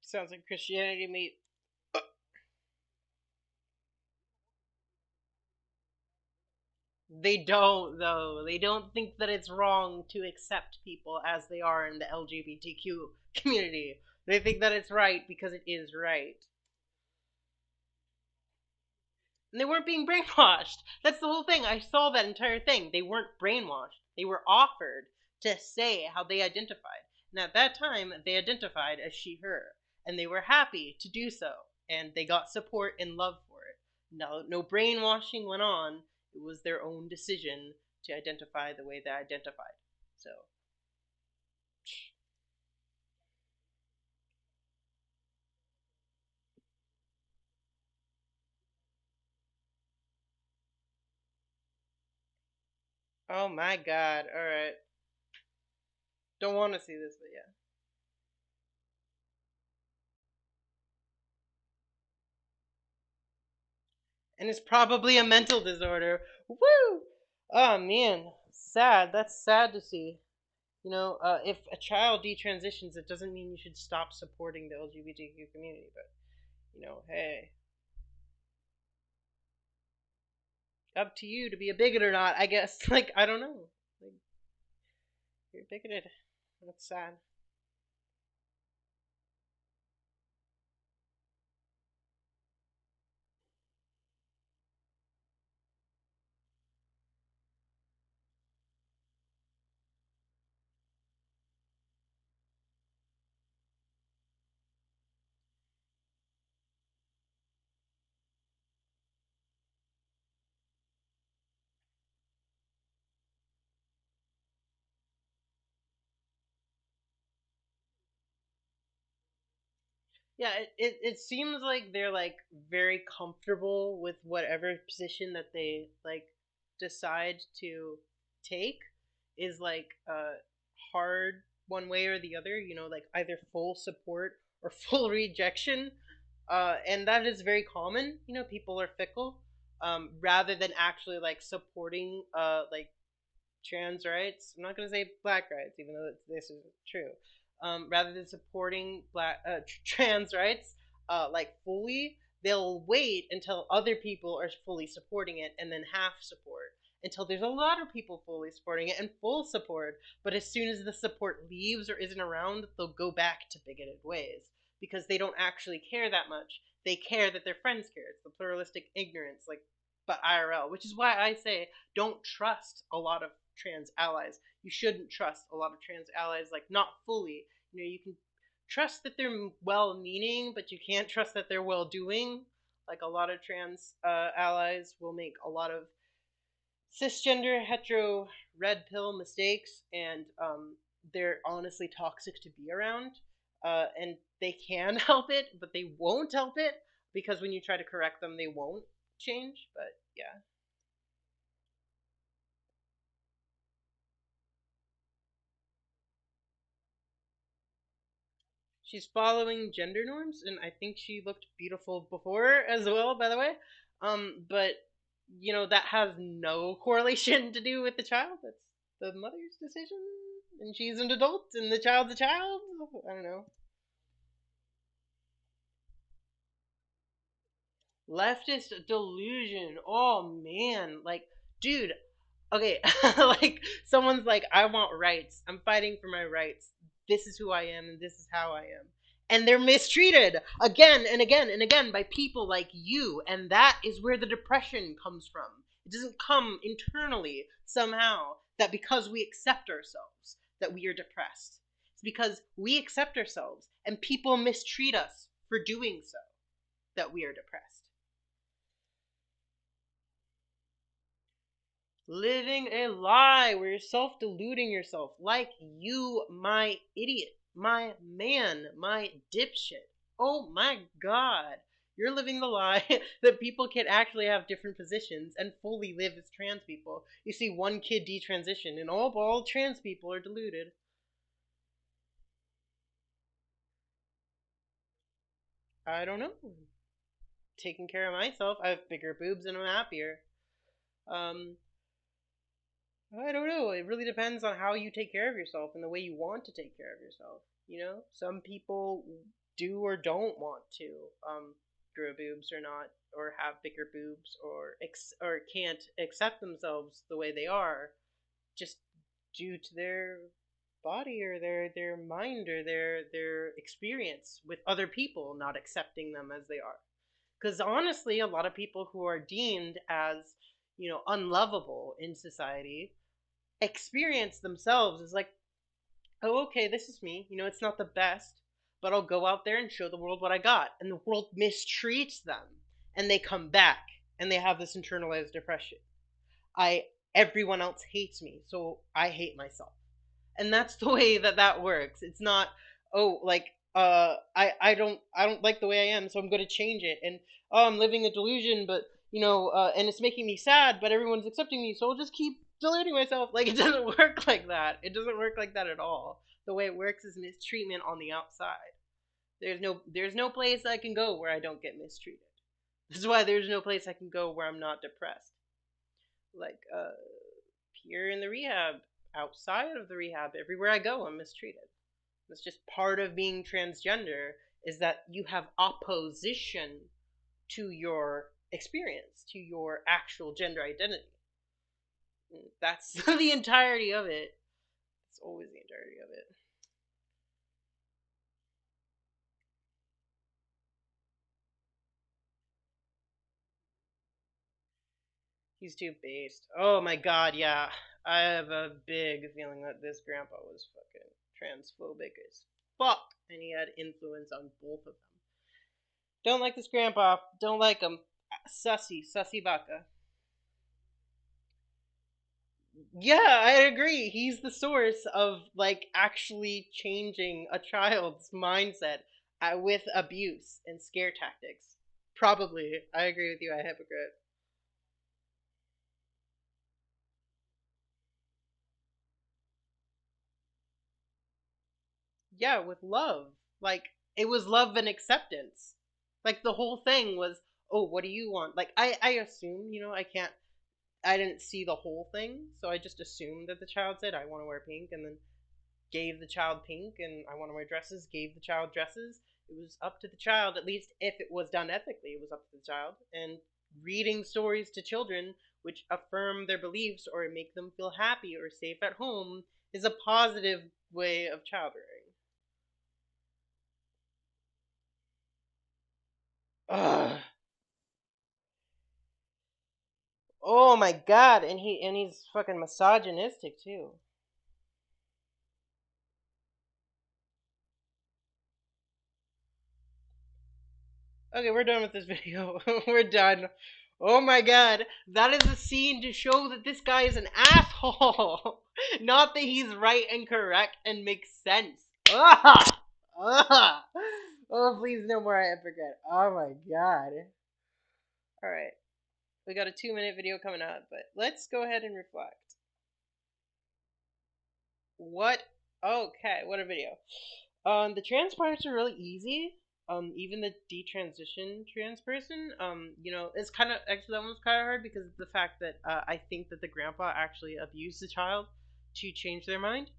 Sounds like Christianity to me. They don't, though. They don't think that it's wrong to accept people as they are in the LGBTQ community. They think that it's right because it is right. And they weren't being brainwashed. That's the whole thing. I saw that entire thing. They weren't brainwashed. They were offered to say how they identified. And at that time, they identified as she, her. And they were happy to do so. And they got support and love for it. No brainwashing went on. It was their own decision to identify the way they identified. So, oh my god. Alright. Don't want to see this, but yeah. And it's probably a mental disorder. Woo! Oh man, sad. That's sad to see. If a child detransitions, it doesn't mean you should stop supporting the LGBTQ community. But hey, up to you to be a bigot or not. I guess. Like, I don't know. Like, you're bigoted. That's sad. Yeah, it seems like they're like very comfortable with whatever position that they like decide to take is like hard one way or the other, like either full support or full rejection. And that is very common. People are fickle. Rather than actually like supporting like trans rights. I'm not going to say black rights, even though this is true. Rather than supporting black trans rights like fully, they'll wait until other people are fully supporting it and then half support until there's a lot of people fully supporting it and full support. But as soon as the support leaves or isn't around, they'll go back to bigoted ways because they don't actually care that much. They care that their friends care. It's the pluralistic ignorance, like, but IRL, which is why I say don't trust a lot of trans allies. You shouldn't trust a lot of trans allies, like not fully. You can trust that they're well-meaning, but you can't trust that they're well-doing. Like a lot of trans allies will make a lot of cisgender hetero red pill mistakes, and they're honestly toxic to be around. And they can help it, but they won't help it because when you try to correct them, they won't change. But yeah. She's following gender norms, and I think she looked beautiful before as well, by the way. But that has no correlation to do with the child. That's the mother's decision, and she's an adult, and the child's a child. I don't know. Leftist delusion. Oh man, like, dude. Okay, like someone's like, I want rights. I'm fighting for my rights. This is who I am, and this is how I am. And they're mistreated again and again and again by people like you, and that is where the depression comes from. It doesn't come internally somehow that because we accept ourselves that we are depressed. It's because we accept ourselves and people mistreat us for doing so that we are depressed. Living a lie where you're self deluding yourself, like you, my idiot, my man, my dipshit. Oh my god. You're living the lie that people can actually have different positions and fully live as trans people. You see one kid detransition, and all trans people are deluded. I don't know. Taking care of myself. I have bigger boobs and I'm happier. Um, I don't know. It really depends on how you take care of yourself and the way you want to take care of yourself. You know, some people do or don't want to grow boobs or not, or have bigger boobs, or can't accept themselves the way they are, just due to their body or their mind or their experience with other people not accepting them as they are. Because honestly, a lot of people who are deemed as unlovable in society experience themselves as like, oh, okay, this is me. It's not the best, but I'll go out there and show the world what I got. And the world mistreats them. And they come back and they have this internalized depression. I Everyone else hates me, so I hate myself. And that's the way that works. It's not, oh, like, I don't like the way I am, so I'm going to change it. And oh, I'm living a delusion, but and it's making me sad, but everyone's accepting me, so I'll just keep deluding myself. Like, it doesn't work like that. It doesn't work like that at all. The way it works is mistreatment on the outside. There's no place I can go where I don't get mistreated. This is why there's no place I can go where I'm not depressed. Like, here in the rehab, outside of the rehab, everywhere I go, I'm mistreated. That's just part of being transgender, is that you have opposition to your experience, to your actual gender identity. That's the entirety of it. It's always the entirety of it. He's too based. Oh my god, yeah. I have a big feeling that this grandpa was fucking transphobic as fuck, and he had influence on both of them. Don't like this grandpa. Don't like him. Sussy baka. Yeah, I agree. He's the source of like actually changing a child's mindset with abuse and scare tactics. Probably, I agree with you. I hypocrite. Yeah, with love. Like, it was love and acceptance. Like, the whole thing was, oh, what do you want? Like, I assume, I didn't see the whole thing, so I just assumed that the child said, I want to wear pink, and then gave the child pink, and I want to wear dresses, gave the child dresses. It was up to the child, at least if it was done ethically, it was up to the child. And reading stories to children which affirm their beliefs or make them feel happy or safe at home is a positive way of child rearing. Ugh. Oh my god, and he's fucking misogynistic too. Okay, we're done with this video. We're done. Oh my god, that is a scene to show that this guy is an asshole. Not that he's right and correct and makes sense. Ugh! Ugh! Oh, please no more I forget. Oh my god. Alright, we got a 2-minute video coming up, but let's go ahead and reflect. What? Okay, what a video. The trans parts are really easy. Even the detransition trans person, it's kind of actually that one's kind of hard because of the fact that I think that the grandpa actually abused the child to change their mind.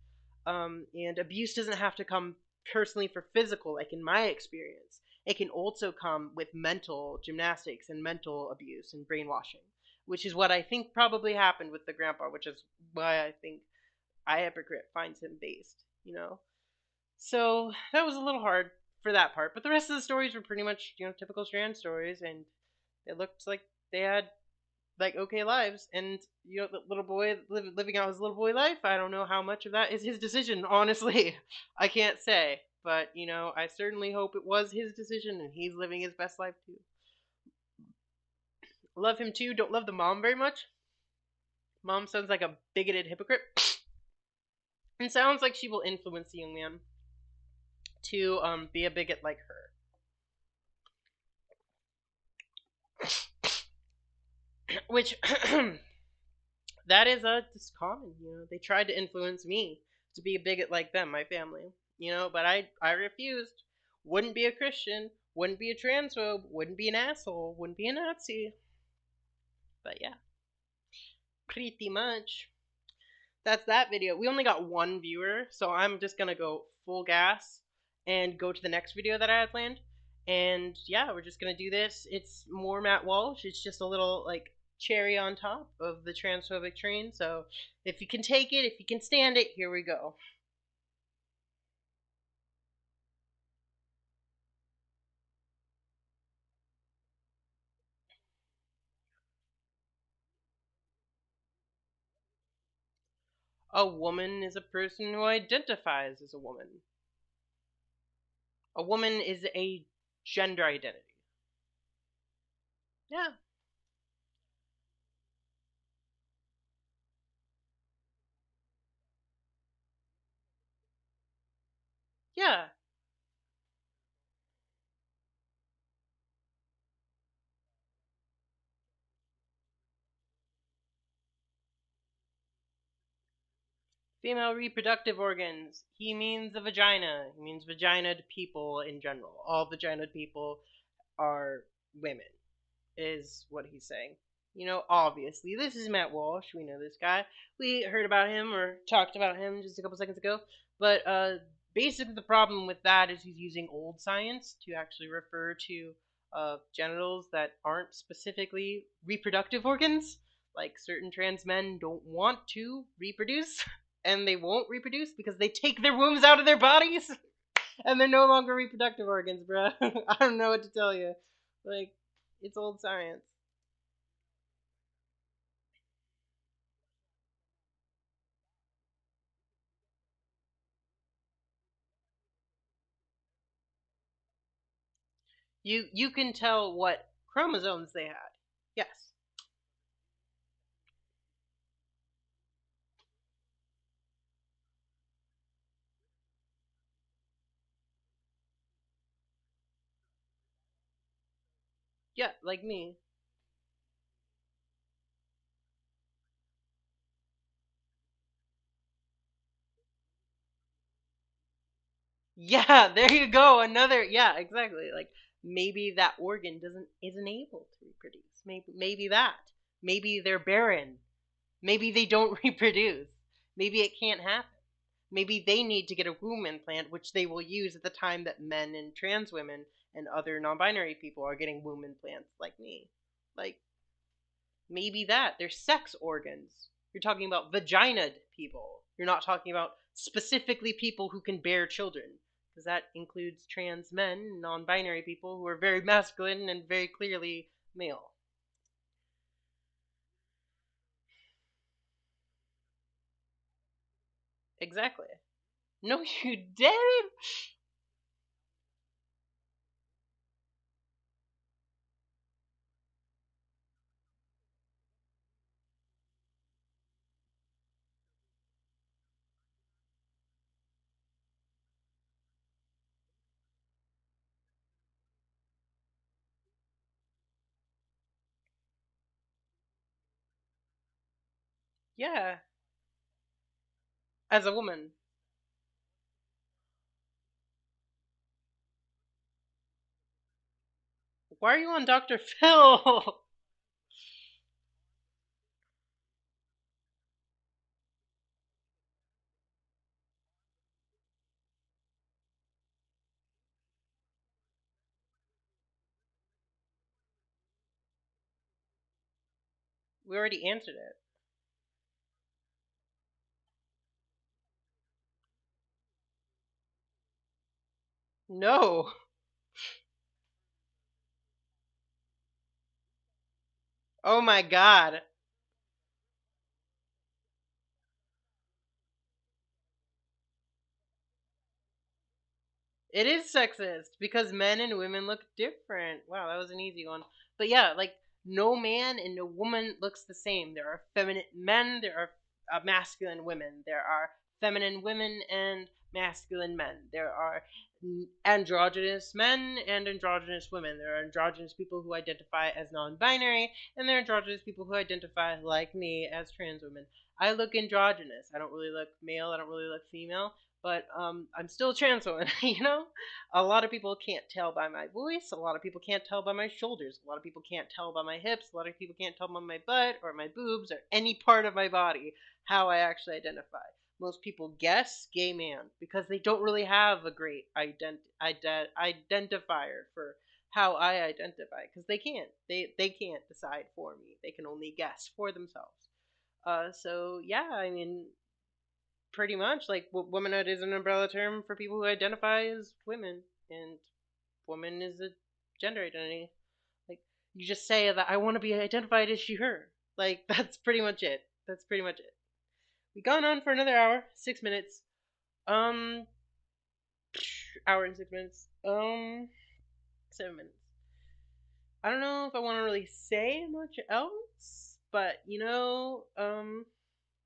And abuse doesn't have to come personally for physical, like in my experience. It can also come with mental gymnastics and mental abuse and brainwashing, which is what I think probably happened with the grandpa, which is why I think I hypocrite finds him based, you know? So that was a little hard for that part, but the rest of the stories were pretty much, typical Strand stories, and it looked like they had like okay lives. And the little boy living out his little boy life, I don't know how much of that is his decision, honestly. I can't say, but I certainly hope it was his decision and he's living his best life too. Love him too. Don't love the mom very much. Mom sounds like a bigoted hypocrite and sounds like she will influence the young man to be a bigot like her. Which that is just common. They tried to influence me to be a bigot like them, my family. But I refused. Wouldn't be a Christian. Wouldn't be a transphobe. Wouldn't be an asshole. Wouldn't be a Nazi. But yeah, pretty much. That's that video. We only got one viewer, so I'm just gonna go full gas and go to the next video that I had planned. And yeah, we're just gonna do this. It's more Matt Walsh. It's just a little like cherry on top of the transphobic train. So if you can take it, if you can stand it, here we go. A woman is a person who identifies as a woman. A woman is a gender identity. Yeah. Yeah. Female reproductive organs. He means a vagina. He means vaginaed people in general. All vaginaed people are women, is what he's saying. Obviously, this is Matt Walsh. We know this guy. We heard about him or talked about him just a couple seconds ago. But basically, the problem with that is he's using old science to actually refer to genitals that aren't specifically reproductive organs. Like certain trans men don't want to reproduce, and they won't reproduce because they take their wombs out of their bodies, and they're no longer reproductive organs, bruh. I don't know what to tell you. Like, it's old science. You can tell what chromosomes they had. Yes. Yeah, like me. Yeah, there you go. Another, yeah, exactly. Like maybe that organ isn't able to reproduce. Maybe that. Maybe they're barren. Maybe they don't reproduce. Maybe it can't happen. Maybe they need to get a womb implant, which they will use at the time that men and trans women and other non-binary people are getting womb implants like me. Like maybe that. They're sex organs. You're talking about vaginaed people. You're not talking about specifically people who can bear children, because that includes trans men, non binary people who are very masculine and very clearly male. Exactly. No, you didn't! Yeah, as a woman. Why are you on Dr. Phil? We already answered it. No. Oh my god. It is sexist because men and women look different. Wow, that was an easy one. But yeah, like no man and no woman looks the same. There are feminine men, there are masculine women, there are feminine women and masculine men. There are androgynous men and androgynous women. There are androgynous people who identify as non-binary, and there are androgynous people who identify like me as trans women. I look androgynous. I don't really look male. I don't really look female, but I'm still a trans woman. You know, a lot of people can't tell by my voice. A lot of people can't tell by my shoulders. A lot of people can't tell by my hips. A lot of people can't tell by my butt or my boobs or any part of my body how I actually identify. Most people guess gay man because they don't really have a great identifier for how I identify because they can't decide for me. They can only guess for themselves. So yeah, I mean, pretty much like womanhood is an umbrella term for people who identify as women, and woman is a gender identity. Like you just say that I want to be identified as she/her. Like that's pretty much it. That's pretty much it. We gone on for another hour, 6 minutes. Um, hour and 6 minutes. 7 minutes. I don't know if I want to really say much else, but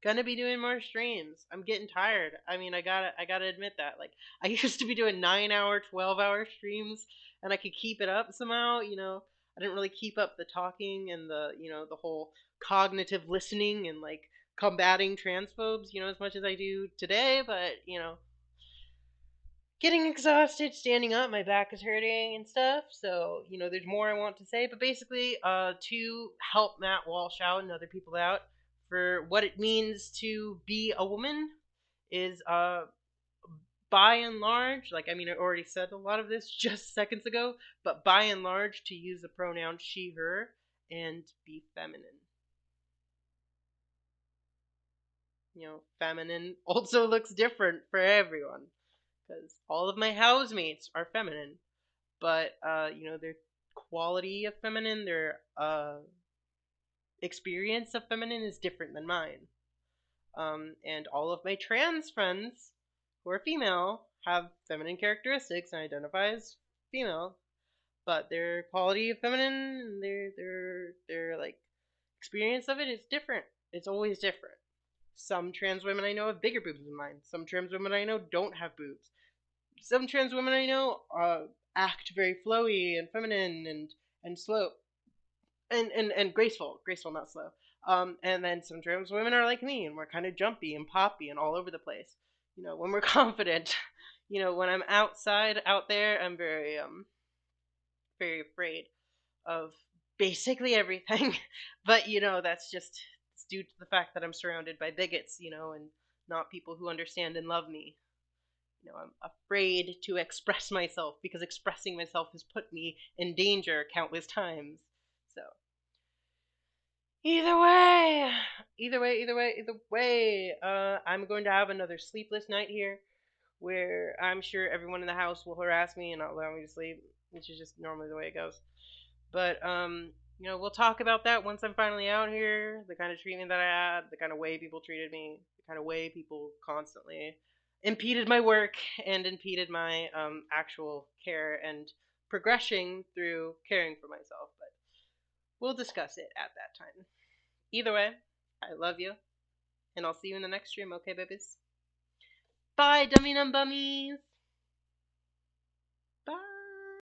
gonna be doing more streams. I'm getting tired. I mean, I gotta admit that. Like, I used to be doing 9 hour, 12 hour streams, and I could keep it up somehow. I didn't really keep up the talking and the whole cognitive listening and like combating transphobes, as much as I do today. But getting exhausted standing up, my back is hurting and stuff. So there's more I want to say, but basically, to help Matt Walsh out and other people out for what it means to be a woman is by and large, like, I mean, I already said a lot of this just seconds ago, but by and large, to use the pronoun she/her and be feminine. Feminine also looks different for everyone because all of my housemates are feminine, but their quality of feminine, their experience of feminine is different than mine. And all of my trans friends who are female have feminine characteristics and identify as female, but their quality of feminine and their like experience of it is different. It's always different. Some trans women I know have bigger boobs than mine. Some trans women I know don't have boobs. Some trans women I know act very flowy and feminine and slow and graceful, not slow. And then some trans women are like me, and we're kind of jumpy and poppy and all over the place. When we're confident. When I'm out there, I'm very afraid of basically everything. But that's just it's due to the fact that I'm surrounded by bigots, and not people who understand and love me. I'm afraid to express myself because expressing myself has put me in danger countless times. So, either way, I'm going to have another sleepless night here where I'm sure everyone in the house will harass me and not allow me to sleep, which is just normally the way it goes. But we'll talk about that once I'm finally out here. The kind of treatment that I had, the kind of way people treated me, the kind of way people constantly impeded my work and impeded my actual care and progression through caring for myself. But we'll discuss it at that time. Either way, I love you, and I'll see you in the next stream. Okay, babies. Bye, dummy num bummies. Bye.